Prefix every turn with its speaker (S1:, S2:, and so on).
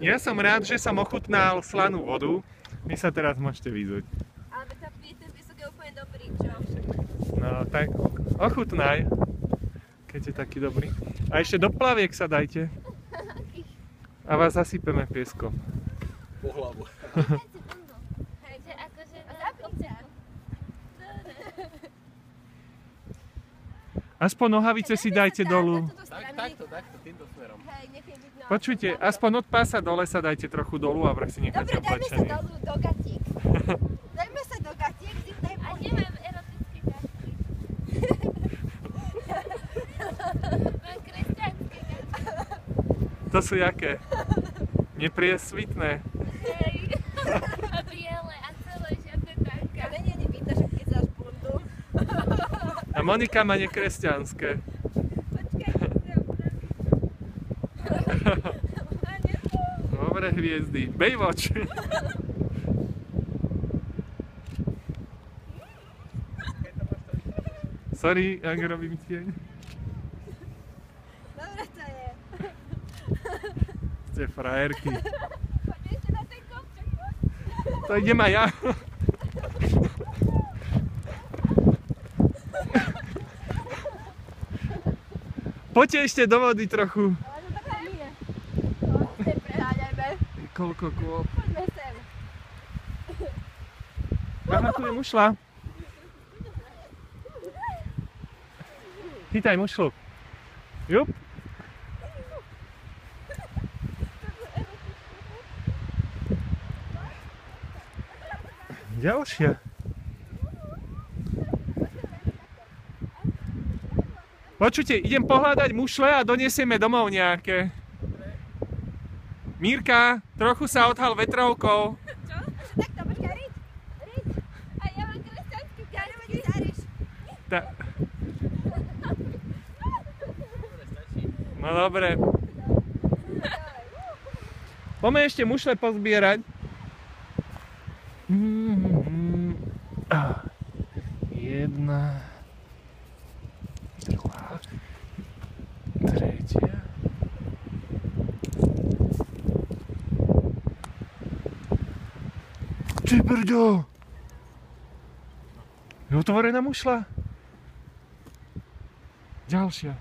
S1: Ja som rád, že som ochutnal slanú vodu. Vy sa teraz môžete vyzuť.
S2: Ale ten piesok je úplne dobrý, čo?
S1: No tak ochutnaj, keď je taký dobrý. A ešte do plaviek sa dajte. A vás zasypeme pieskom.
S3: Po hlavu.
S2: Hej, akože zapíte.
S1: Aspoň nohavice si dajte dolu.
S3: Takto, týmto smerom.
S2: Hej, nechaj byť na...
S1: Počujte, aspoň od pása dole sa dajte trochu dolu a vrch si necháte
S2: Dobre, dajme sa
S1: oblečený.
S2: dolu do gatiek. Dajme sa do gatiek, si daj
S4: A nemám erotické gaty. Mám kresťanské gaty.
S1: To sú jaké? Nepriesvitné.
S4: Hej. A biele a celé žiadne tanka.
S2: Ale nie je vidno, že keď dáš bundu.
S1: A Monika má nekresťanské.
S2: Počkaj,
S1: Dobre hviezdy. Baywatch. Sorry, ak robím tieň.
S2: dobre to je.
S1: Ste frajerky.
S2: Poď ešte na ten kopček.
S1: To idem aj ja. Poďte ešte do vody trochu.
S2: Ale to taká nie. Poďte, preháňajme.
S1: Koľko kôp.
S2: Poďme sem.
S1: Aha, tu je mušla. Chytaj mušlu. Jup. Ďalšia. Počujte, idem pohľadať mušle a donesieme domov nejaké. Mírka, trochu sa odhal vetrovkou.
S2: Takto, počkaj, riť. Riť. A ja mám kresťanský ťažký. Zariš.
S1: No dobre. Poďme ešte mušle pozbierať. Jedna. Druhá. Tretia. Ty brďo! Je otvorená mušla? Ďalšia.